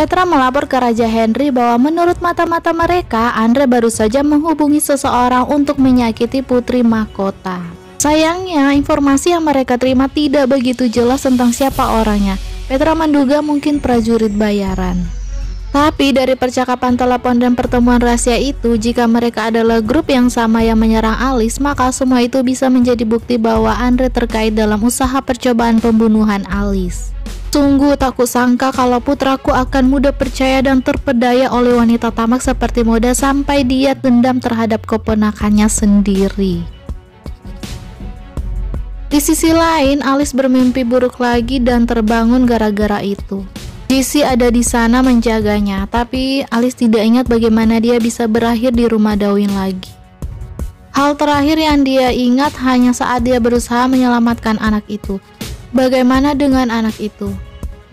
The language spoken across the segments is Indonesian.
Petra melapor ke Raja Henry bahwa menurut mata-mata mereka, Andre baru saja menghubungi seseorang untuk menyakiti putri mahkota. Sayangnya, informasi yang mereka terima tidak begitu jelas tentang siapa orangnya. Petra menduga mungkin prajurit bayaran. Tapi dari percakapan telepon dan pertemuan rahasia itu, jika mereka adalah grup yang sama yang menyerang Alice, maka semua itu bisa menjadi bukti bahwa Andre terkait dalam usaha percobaan pembunuhan Alice. Sungguh tak kusangka kalau putraku akan mudah percaya dan terpedaya oleh wanita tamak seperti Moda sampai dia dendam terhadap keponakannya sendiri. Di sisi lain, Alice bermimpi buruk lagi dan terbangun gara-gara itu. Jesse ada di sana menjaganya, tapi Alice tidak ingat bagaimana dia bisa berakhir di rumah Dawin lagi. Hal terakhir yang dia ingat hanya saat dia berusaha menyelamatkan anak itu. Bagaimana dengan anak itu?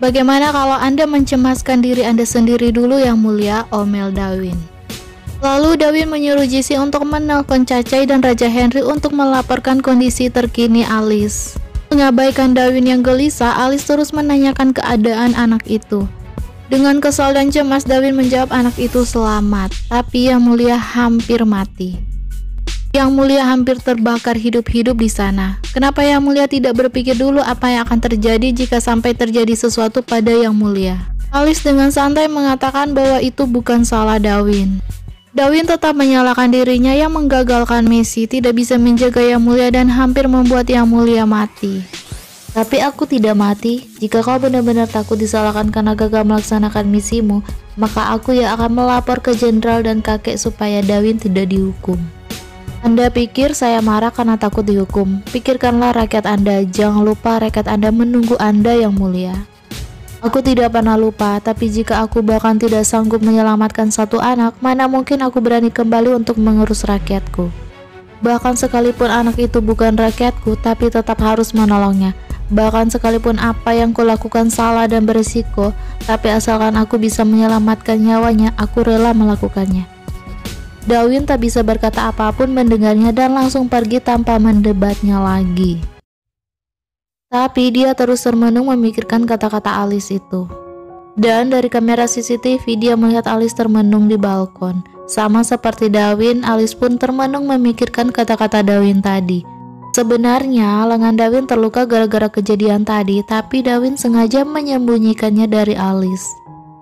Bagaimana kalau Anda mencemaskan diri Anda sendiri dulu yang mulia, Omel Dawin? Lalu Dawin menyuruh Jesse untuk menelpon Cacai dan Raja Henry untuk melaporkan kondisi terkini Alice. Mengabaikan Dawin yang gelisah, Alice terus menanyakan keadaan anak itu. Dengan kesal dan cemas, Dawin menjawab anak itu selamat, tapi Yang Mulia hampir mati. Yang Mulia hampir terbakar hidup-hidup di sana. Kenapa Yang Mulia tidak berpikir dulu apa yang akan terjadi jika sampai terjadi sesuatu pada Yang Mulia? Alice dengan santai mengatakan bahwa itu bukan salah Dawin. Dawin tetap menyalahkan dirinya yang menggagalkan misi, tidak bisa menjaga Yang Mulia dan hampir membuat Yang Mulia mati. Tapi aku tidak mati. Jika kau benar-benar takut disalahkan karena gagal melaksanakan misimu, maka aku yang akan melapor ke jenderal dan kakek supaya Dawin tidak dihukum. Anda pikir saya marah karena takut dihukum? Pikirkanlah rakyat Anda, jangan lupa rakyat Anda menunggu Anda Yang Mulia. Aku tidak pernah lupa, tapi jika aku bahkan tidak sanggup menyelamatkan satu anak, mana mungkin aku berani kembali untuk mengurus rakyatku. Bahkan sekalipun anak itu bukan rakyatku, tapi tetap harus menolongnya. Bahkan sekalipun apa yang kulakukan salah dan berisiko, tapi asalkan aku bisa menyelamatkan nyawanya, aku rela melakukannya. Dawin tak bisa berkata apapun mendengarnya dan langsung pergi tanpa mendebatnya lagi. Tapi dia terus termenung memikirkan kata-kata Alice itu. Dan dari kamera CCTV dia melihat Alice termenung di balkon. Sama seperti Dawin, Alice pun termenung memikirkan kata-kata Dawin tadi. Sebenarnya lengan Dawin terluka gara-gara kejadian tadi, tapi Dawin sengaja menyembunyikannya dari Alice.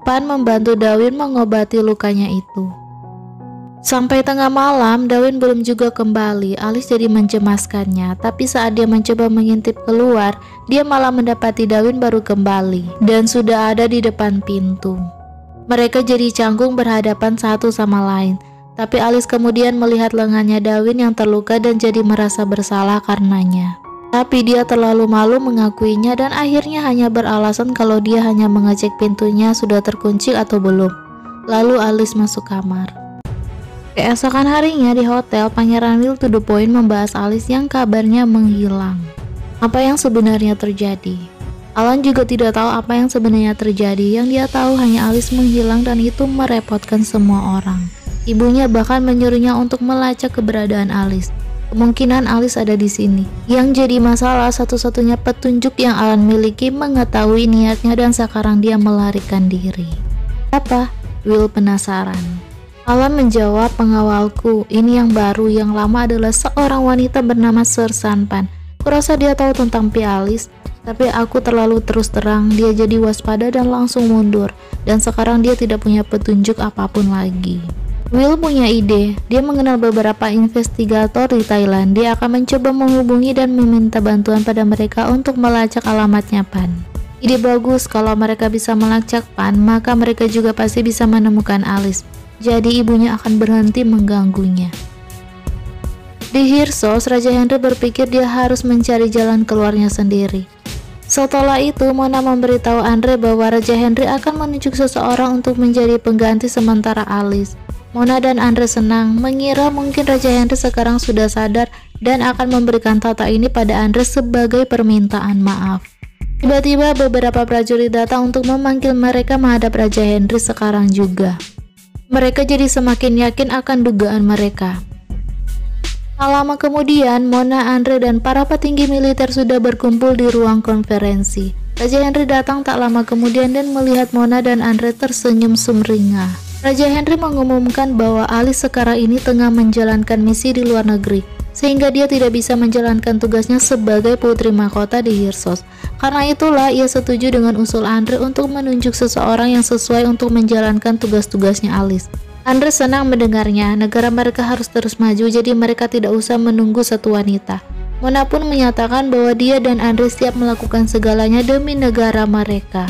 Pan membantu Dawin mengobati lukanya itu. Sampai tengah malam, Dawin belum juga kembali. Alice jadi mencemaskannya, tapi saat dia mencoba mengintip keluar, dia malah mendapati Dawin baru kembali dan sudah ada di depan pintu. Mereka jadi canggung berhadapan satu sama lain, tapi Alice kemudian melihat lengannya Dawin yang terluka dan jadi merasa bersalah karenanya. Tapi dia terlalu malu mengakuinya dan akhirnya hanya beralasan kalau dia hanya mengecek pintunya sudah terkunci atau belum. Lalu Alice masuk kamar. Keesokan harinya di hotel, Pangeran Will to the point membahas Alice yang kabarnya menghilang. Apa yang sebenarnya terjadi? Alan juga tidak tahu apa yang sebenarnya terjadi. Yang dia tahu hanya Alice menghilang dan itu merepotkan semua orang. Ibunya bahkan menyuruhnya untuk melacak keberadaan Alice. Kemungkinan Alice ada di sini. Yang jadi masalah, satu-satunya petunjuk yang Alan miliki mengetahui niatnya dan sekarang dia melarikan diri. Apa? Will penasaran. Alan menjawab, pengawalku, ini yang baru, yang lama adalah seorang wanita bernama Sir Sanpan. Kurasa dia tahu tentang Alice, tapi aku terlalu terus terang, dia jadi waspada dan langsung mundur, dan sekarang dia tidak punya petunjuk apapun lagi. Will punya ide, dia mengenal beberapa investigator di Thailand, dia akan mencoba menghubungi dan meminta bantuan pada mereka untuk melacak alamatnya Pan. Ide bagus, kalau mereka bisa melacak Pan, maka mereka juga pasti bisa menemukan Alice. Jadi ibunya akan berhenti mengganggunya. Di Hirsos, Raja Henry berpikir dia harus mencari jalan keluarnya sendiri. Setelah itu, Mona memberitahu Andre bahwa Raja Henry akan menunjuk seseorang untuk menjadi pengganti sementara Alice. Mona dan Andre senang, mengira mungkin Raja Henry sekarang sudah sadar dan akan memberikan tata ini pada Andre sebagai permintaan maaf. Tiba-tiba beberapa prajurit datang untuk memanggil mereka menghadap Raja Henry sekarang juga. Mereka jadi semakin yakin akan dugaan mereka. Tak lama kemudian, Mona, Andre, dan para petinggi militer sudah berkumpul di ruang konferensi. Raja Henry datang tak lama kemudian dan melihat Mona dan Andre tersenyum sumringah. Raja Henry mengumumkan bahwa Alice sekarang ini tengah menjalankan misi di luar negeri, sehingga dia tidak bisa menjalankan tugasnya sebagai putri mahkota di Hyrsos. Karena itulah ia setuju dengan usul Andre untuk menunjuk seseorang yang sesuai untuk menjalankan tugas-tugasnya Alice. Andre senang mendengarnya. Negara mereka harus terus maju, jadi mereka tidak usah menunggu satu wanita. Mona pun menyatakan bahwa dia dan Andre siap melakukan segalanya demi negara mereka.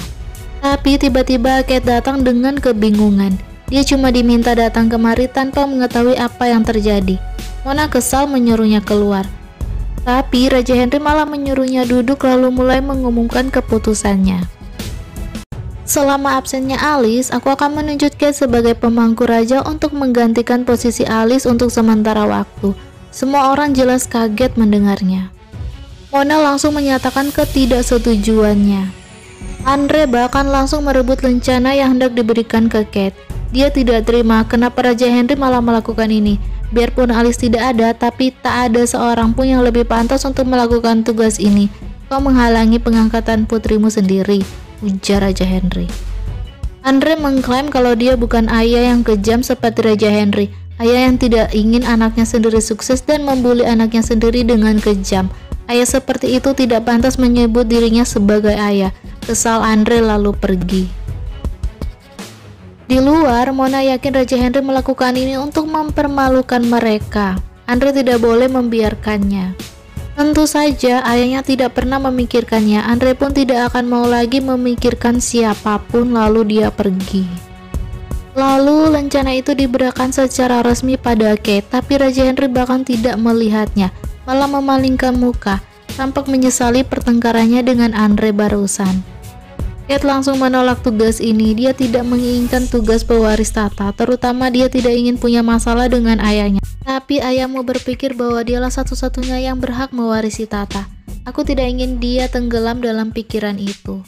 Tapi tiba-tiba Kate datang dengan kebingungan. Dia cuma diminta datang kemari tanpa mengetahui apa yang terjadi. Mona kesal menyuruhnya keluar. Tapi Raja Henry malah menyuruhnya duduk lalu mulai mengumumkan keputusannya. Selama absennya Alice, aku akan menunjuk Kate sebagai pemangku raja untuk menggantikan posisi Alice untuk sementara waktu. Semua orang jelas kaget mendengarnya. Mona langsung menyatakan ketidaksetujuannya. Andre bahkan langsung merebut lencana yang hendak diberikan ke Kate. Dia tidak terima kenapa Raja Henry malah melakukan ini. Biarpun Alice tidak ada, tapi tak ada seorang pun yang lebih pantas untuk melakukan tugas ini. Kau menghalangi pengangkatan putrimu sendiri, ujar Raja Henry. Andre mengklaim kalau dia bukan ayah yang kejam seperti Raja Henry. Ayah yang tidak ingin anaknya sendiri sukses dan membuli anaknya sendiri dengan kejam. Ayah seperti itu tidak pantas menyebut dirinya sebagai ayah. Kesal Andre lalu pergi. Di luar, Mona yakin Raja Henry melakukan ini untuk mempermalukan mereka. Andre tidak boleh membiarkannya. Tentu saja ayahnya tidak pernah memikirkannya. Andre pun tidak akan mau lagi memikirkan siapapun lalu dia pergi. Lalu rencana itu diberikan secara resmi pada Kate, tapi Raja Henry bahkan tidak melihatnya, malah memalingkan muka, tampak menyesali pertengkarannya dengan Andre barusan. Kate langsung menolak tugas ini. Dia tidak menginginkan tugas pewaris tahta, terutama dia tidak ingin punya masalah dengan ayahnya. Tapi ayahmu berpikir bahwa dialah satu-satunya yang berhak mewarisi tahta. Aku tidak ingin dia tenggelam dalam pikiran itu.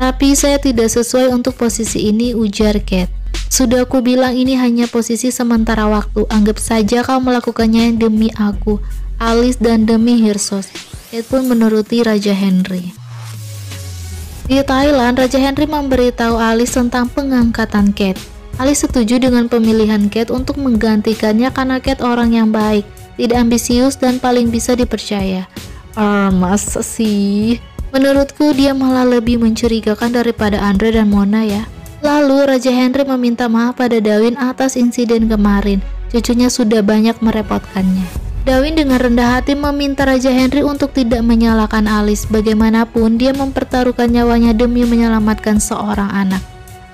Tapi saya tidak sesuai untuk posisi ini, ujar Kate. Sudah aku bilang ini hanya posisi sementara waktu. Anggap saja kau melakukannya demi aku, Alice, dan demi Hyrsos. Kate pun menuruti Raja Henry. Di Thailand, Raja Henry memberitahu Alice tentang pengangkatan Kate. Alice setuju dengan pemilihan Kate untuk menggantikannya karena Kate orang yang baik, tidak ambisius, dan paling bisa dipercaya. Masa sih? Menurutku dia malah lebih mencurigakan daripada Andre dan Mona ya. Lalu Raja Henry meminta maaf pada Dawin atas insiden kemarin. Cucunya sudah banyak merepotkannya. Dawin dengan rendah hati meminta Raja Henry untuk tidak menyalahkan Alice. Bagaimanapun dia mempertaruhkan nyawanya demi menyelamatkan seorang anak.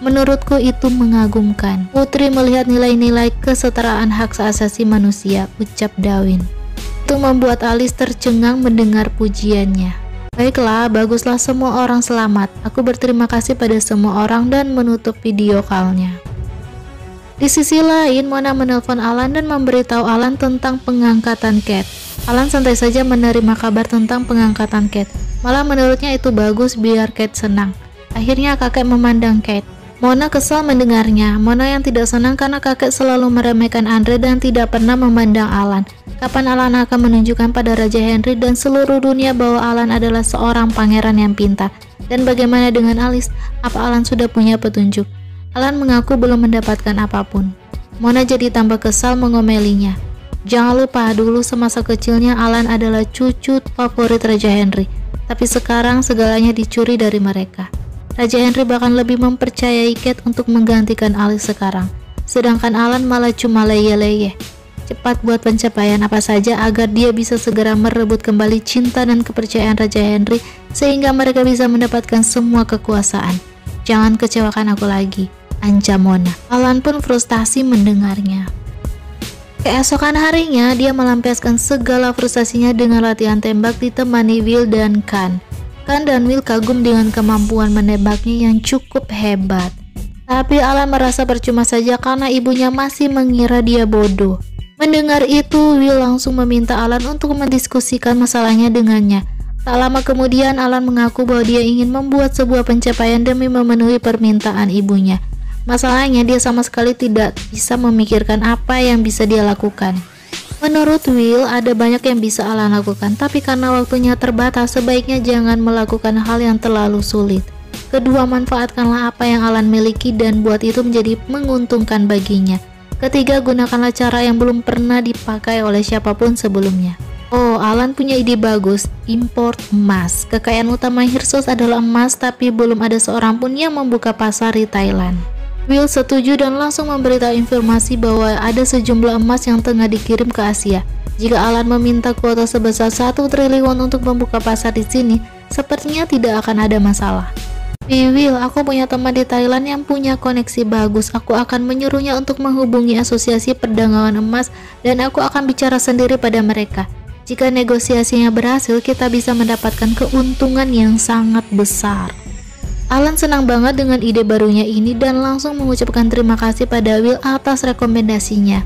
Menurutku itu mengagumkan. Putri melihat nilai-nilai kesetaraan hak asasi manusia, ucap Dawin. Itu membuat Alice tercengang mendengar pujiannya. Baiklah, baguslah semua orang selamat. Aku berterima kasih pada semua orang dan menutup video call-nya. Di sisi lain, Mona menelpon Alan dan memberitahu Alan tentang pengangkatan Kate. Alan santai saja menerima kabar tentang pengangkatan Kate. Malah menurutnya itu bagus biar Kate senang. Akhirnya kakek memandang Kate. Mona kesal mendengarnya. Mona yang tidak senang karena kakek selalu meremehkan Andre dan tidak pernah memandang Alan. Kapan Alan akan menunjukkan pada Raja Henry dan seluruh dunia bahwa Alan adalah seorang pangeran yang pintar? Dan bagaimana dengan Alice? Apa Alan sudah punya petunjuk? Alan mengaku belum mendapatkan apapun. Mona jadi tambah kesal mengomelinya. Jangan lupa, dulu semasa kecilnya Alan adalah cucu favorit Raja Henry. Tapi sekarang segalanya dicuri dari mereka. Raja Henry bahkan lebih mempercayai Kate untuk menggantikan Alice sekarang. Sedangkan Alan malah cuma leyeh-leyeh. Cepat buat pencapaian apa saja agar dia bisa segera merebut kembali cinta dan kepercayaan Raja Henry sehingga mereka bisa mendapatkan semua kekuasaan. Jangan kecewakan aku lagi, ancam Mona. Alan pun frustasi mendengarnya. Keesokan harinya, dia melampiaskan segala frustasinya dengan latihan tembak ditemani Will dan Khan. Khan dan Will kagum dengan kemampuan menembaknya yang cukup hebat. Tapi Alan merasa percuma saja karena ibunya masih mengira dia bodoh. Mendengar itu, Will langsung meminta Alan untuk mendiskusikan masalahnya dengannya. Tak lama kemudian, Alan mengaku bahwa dia ingin membuat sebuah pencapaian demi memenuhi permintaan ibunya. Masalahnya, dia sama sekali tidak bisa memikirkan apa yang bisa dia lakukan. Menurut Will, ada banyak yang bisa Alan lakukan, tapi karena waktunya terbatas, sebaiknya jangan melakukan hal yang terlalu sulit. Kedua, manfaatkanlah apa yang Alan miliki dan buat itu menjadi menguntungkan baginya. Ketiga, gunakanlah cara yang belum pernah dipakai oleh siapapun sebelumnya. Oh, Alan punya ide bagus, import emas. Kekayaan utama Hyrsos adalah emas, tapi belum ada seorang pun yang membuka pasar di Thailand. Will setuju dan langsung memberitahu informasi bahwa ada sejumlah emas yang tengah dikirim ke Asia. Jika Alan meminta kuota sebesar 1 triliun untuk membuka pasar di sini, sepertinya tidak akan ada masalah. Will, aku punya teman di Thailand yang punya koneksi bagus. Aku akan menyuruhnya untuk menghubungi asosiasi perdagangan emas dan aku akan bicara sendiri pada mereka. Jika negosiasinya berhasil, kita bisa mendapatkan keuntungan yang sangat besar. Alan senang banget dengan ide barunya ini dan langsung mengucapkan terima kasih pada Will atas rekomendasinya.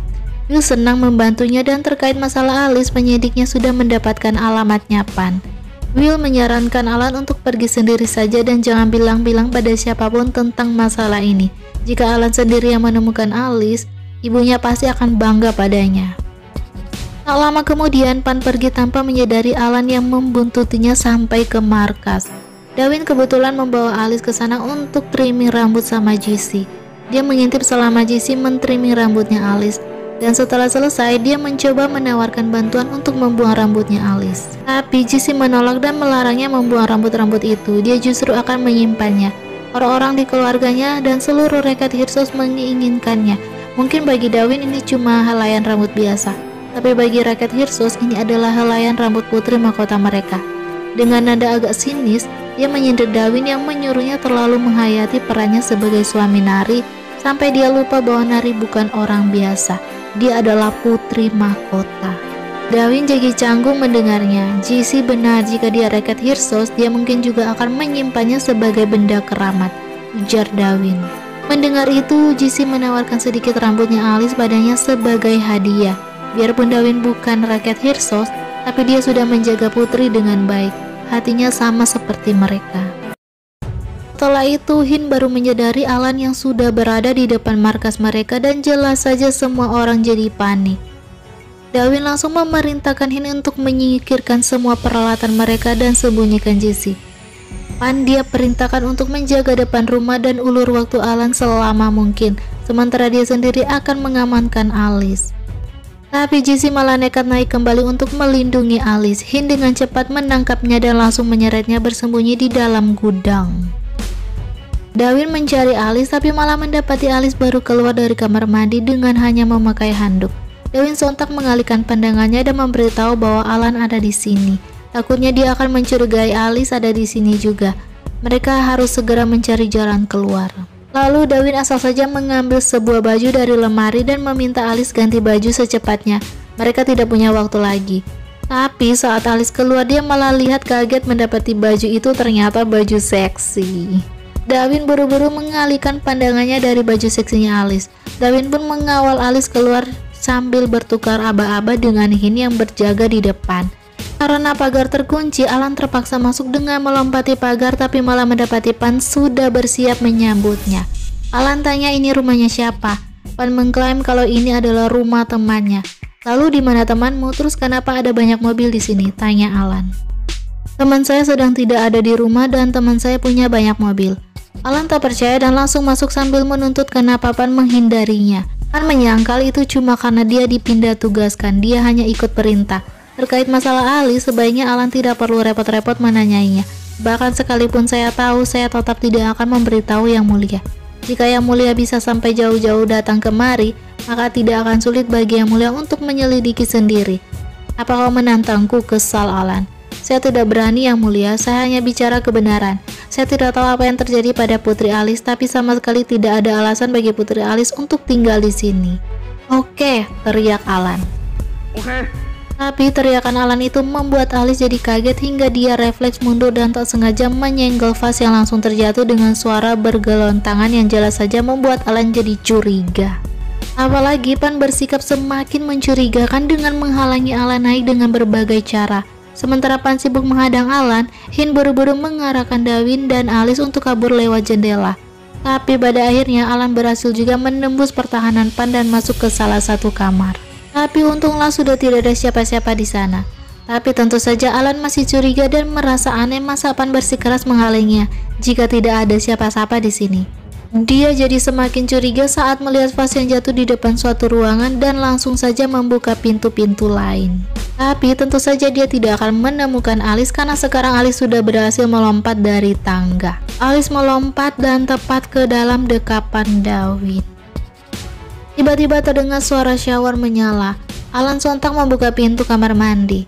Will senang membantunya dan terkait masalah Alice, penyidiknya sudah mendapatkan alamatnya Pan. Will menyarankan Alan untuk pergi sendiri saja dan jangan bilang-bilang pada siapapun tentang masalah ini. Jika Alan sendiri yang menemukan Alice, ibunya pasti akan bangga padanya. Tak lama kemudian, Pan pergi tanpa menyadari Alan yang membuntutinya sampai ke markas. Darwin kebetulan membawa Alice ke sana untuk trimming rambut sama JC. Dia mengintip selama JC men-trimming rambutnya Alice, dan setelah selesai dia mencoba menawarkan bantuan untuk membuang rambutnya Alice. Tapi JC menolak dan melarangnya membuang rambut-rambut itu. Dia justru akan menyimpannya. Orang-orang di keluarganya dan seluruh rakyat Hyrsos menginginkannya. Mungkin bagi Darwin ini cuma helaian rambut biasa, tapi bagi rakyat Hyrsos ini adalah helaian rambut putri mahkota mereka. Dengan nada agak sinis, dia menyindir Darwin yang menyuruhnya terlalu menghayati perannya sebagai suami Nari, sampai dia lupa bahwa Nari bukan orang biasa. Dia adalah putri mahkota. Darwin jadi canggung mendengarnya. JC benar, jika dia rakyat Hyrsos, dia mungkin juga akan menyimpannya sebagai benda keramat, ujar Darwin. Mendengar itu, JC menawarkan sedikit rambutnya Alice padanya sebagai hadiah. Biarpun Darwin bukan rakyat Hyrsos, tapi dia sudah menjaga putri dengan baik. Hatinya sama seperti mereka. Setelah itu, Hin baru menyadari Alan yang sudah berada di depan markas mereka dan jelas saja semua orang jadi panik. Darwin langsung memerintahkan Hin untuk menyingkirkan semua peralatan mereka dan sembunyikan JC. Pan dia perintahkan untuk menjaga depan rumah dan ulur waktu Alan selama mungkin, sementara dia sendiri akan mengamankan Alice. Tapi JC malah nekat naik kembali untuk melindungi Alice. Hin dengan cepat menangkapnya dan langsung menyeretnya bersembunyi di dalam gudang. Darwin mencari Alice tapi malah mendapati Alice baru keluar dari kamar mandi dengan hanya memakai handuk. Darwin sontak mengalihkan pandangannya dan memberitahu bahwa Alan ada di sini. Takutnya dia akan mencurigai Alice ada di sini juga. Mereka harus segera mencari jalan keluar. Lalu Darwin asal saja mengambil sebuah baju dari lemari dan meminta Alice ganti baju secepatnya. Mereka tidak punya waktu lagi. Tapi saat Alice keluar, dia malah lihat kaget mendapati baju itu ternyata baju seksi. Darwin buru-buru mengalihkan pandangannya dari baju seksinya Alice. Darwin pun mengawal Alice keluar sambil bertukar aba-aba dengan Hin yang berjaga di depan. Karena pagar terkunci, Alan terpaksa masuk dengan melompati pagar tapi malah mendapati Pan sudah bersiap menyambutnya. Alan tanya ini rumahnya siapa. Pan mengklaim kalau ini adalah rumah temannya. Lalu di mana temanmu? Terus kenapa ada banyak mobil di sini? Tanya Alan. Teman saya sedang tidak ada di rumah dan teman saya punya banyak mobil. Alan tak percaya dan langsung masuk sambil menuntut kenapa Pan menghindarinya. Pan menyangkal itu cuma karena dia dipindah tugaskan, dia hanya ikut perintah. Terkait masalah Alice, sebaiknya Alan tidak perlu repot-repot menanyainya. Bahkan sekalipun saya tahu, saya tetap tidak akan memberitahu Yang Mulia. Jika Yang Mulia bisa sampai jauh-jauh datang kemari, maka tidak akan sulit bagi Yang Mulia untuk menyelidiki sendiri. Apa kau menantangku? Kesal Alan. Saya tidak berani Yang Mulia, saya hanya bicara kebenaran. Saya tidak tahu apa yang terjadi pada Putri Alice, tapi sama sekali tidak ada alasan bagi Putri Alice untuk tinggal di sini. Oke, teriak Alan. Oke. Tapi teriakan Alan itu membuat Alice jadi kaget hingga dia refleks mundur dan tak sengaja menyenggol vas yang langsung terjatuh dengan suara bergelontangan yang jelas saja membuat Alan jadi curiga. Apalagi Pan bersikap semakin mencurigakan dengan menghalangi Alan naik dengan berbagai cara. Sementara Pan sibuk menghadang Alan, Hin buru-buru mengarahkan Darwin dan Alice untuk kabur lewat jendela. Tapi pada akhirnya Alan berhasil juga menembus pertahanan Pan dan masuk ke salah satu kamar. Tapi untunglah sudah tidak ada siapa-siapa di sana. Tapi tentu saja Alan masih curiga dan merasa aneh masa Pan bersikeras menghalanginya jika tidak ada siapa-siapa di sini. Dia jadi semakin curiga saat melihat vas yang jatuh di depan suatu ruangan dan langsung saja membuka pintu-pintu lain. Tapi tentu saja dia tidak akan menemukan Alice karena sekarang Alice sudah berhasil melompat dari tangga. Alice melompat dan tepat ke dalam dekapan Darwin. Tiba-tiba terdengar suara shower menyala. Alan sontak membuka pintu kamar mandi.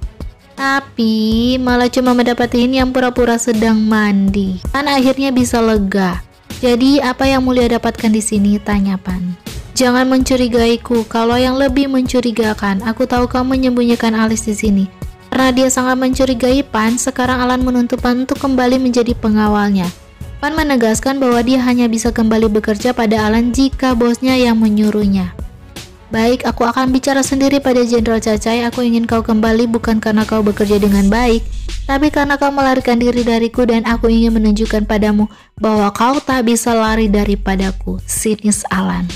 Tapi malah cuma mendapati ini yang pura-pura sedang mandi. Pan akhirnya bisa lega. Jadi apa yang Mulia dapatkan di sini? Tanya Pan. Jangan mencurigaiku. Kalau yang lebih mencurigakan, aku tahu kamu menyembunyikan Alice di sini. Karena dia sangat mencurigai Pan, sekarang Alan menuntut Pan untuk kembali menjadi pengawalnya. Pan menegaskan bahwa dia hanya bisa kembali bekerja pada Alan jika bosnya yang menyuruhnya. Baik, aku akan bicara sendiri pada Jenderal Cacai. Aku ingin kau kembali bukan karena kau bekerja dengan baik, tapi karena kau melarikan diri dariku dan aku ingin menunjukkan padamu bahwa kau tak bisa lari daripadaku. Sinis Alan.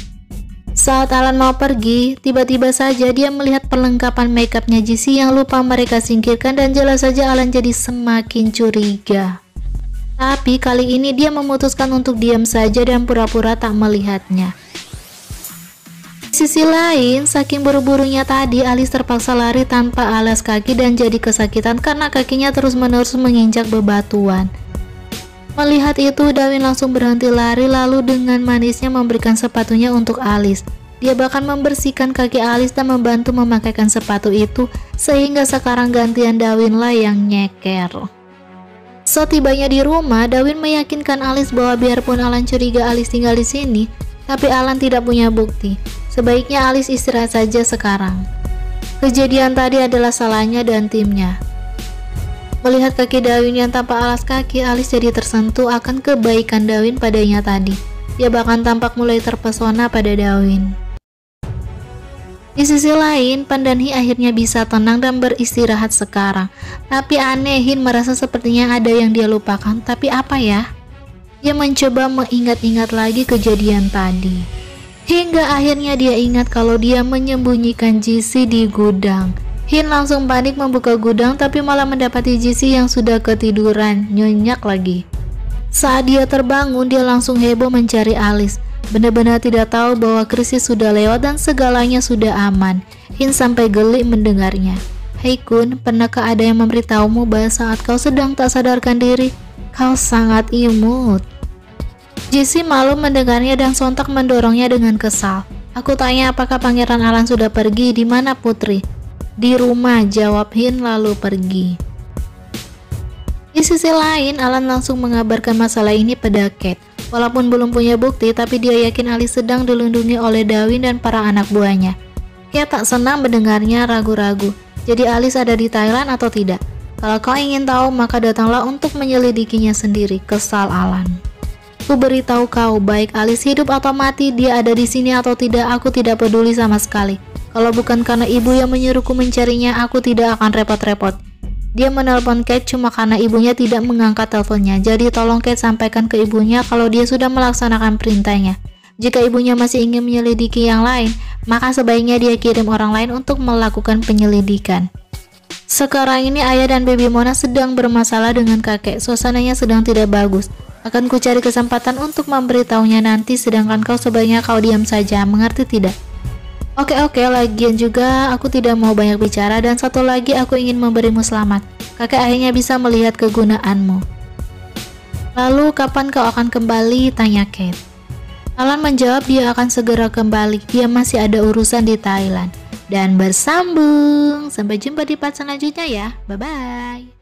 Saat Alan mau pergi, tiba-tiba saja dia melihat perlengkapan makeupnya JC yang lupa mereka singkirkan dan jelas saja Alan jadi semakin curiga. Tapi kali ini dia memutuskan untuk diam saja dan pura-pura tak melihatnya. Di sisi lain, saking buru-burunya tadi, Alice terpaksa lari tanpa alas kaki dan jadi kesakitan karena kakinya terus-menerus menginjak bebatuan. Melihat itu, Darwin langsung berhenti lari lalu dengan manisnya memberikan sepatunya untuk Alice. Dia bahkan membersihkan kaki Alice dan membantu memakaikan sepatu itu sehingga sekarang gantian Darwin lah yang nyeker. Setibanya di rumah, Darwin meyakinkan Alice bahwa biarpun Alan curiga Alice tinggal di sini, tapi Alan tidak punya bukti. Sebaiknya Alice istirahat saja sekarang. Kejadian tadi adalah salahnya dan timnya. Melihat kaki Darwin yang tanpa alas kaki, Alice jadi tersentuh akan kebaikan Darwin padanya tadi. Dia bahkan tampak mulai terpesona pada Darwin. Di sisi lain, Pan dan Hi akhirnya bisa tenang dan beristirahat sekarang. Tapi aneh, Hin merasa sepertinya ada yang dia lupakan. Tapi apa ya? Dia mencoba mengingat-ingat lagi kejadian tadi. Hingga akhirnya dia ingat kalau dia menyembunyikan JC di gudang. Hin langsung panik membuka gudang tapi malah mendapati JC yang sudah ketiduran, nyenyak lagi. Saat dia terbangun, dia langsung heboh mencari Alice. Benar-benar tidak tahu bahwa krisis sudah lewat dan segalanya sudah aman. Hin sampai geli mendengarnya. Hei Kun, pernahkah ada yang memberitahumu bahwa saat kau sedang tak sadarkan diri, kau sangat imut? JC malu mendengarnya dan sontak mendorongnya dengan kesal. Aku tanya apakah Pangeran Alan sudah pergi, di mana Putri? Di rumah, jawab Hin lalu pergi. Di sisi lain, Alan langsung mengabarkan masalah ini pada Kate. Walaupun belum punya bukti, tapi dia yakin Alice sedang dilindungi oleh Darwin dan para anak buahnya. Kate tak senang mendengarnya ragu-ragu. Jadi Alice ada di Thailand atau tidak? Kalau kau ingin tahu, maka datanglah untuk menyelidikinya sendiri, kesal Alan. Aku beritahu kau, baik Alice hidup atau mati, dia ada di sini atau tidak, aku tidak peduli sama sekali. Kalau bukan karena ibu yang menyuruhku mencarinya, aku tidak akan repot-repot. Dia menelpon Kate cuma karena ibunya tidak mengangkat teleponnya. Jadi tolong Kate sampaikan ke ibunya kalau dia sudah melaksanakan perintahnya. Jika ibunya masih ingin menyelidiki yang lain, maka sebaiknya dia kirim orang lain untuk melakukan penyelidikan. Sekarang ini ayah dan baby Mona sedang bermasalah dengan kakek. Suasananya sedang tidak bagus. Akan ku cari kesempatan untuk memberitahunya nanti, sedangkan kau sebaiknya kau diam saja, mengerti tidak? Oke, lagian juga aku tidak mau banyak bicara dan satu lagi aku ingin memberimu selamat. Kakek akhirnya bisa melihat kegunaanmu. Lalu kapan kau akan kembali? Tanya Kate. Alan menjawab dia akan segera kembali, dia masih ada urusan di Thailand. Dan bersambung. Sampai jumpa di part selanjutnya ya. Bye-bye.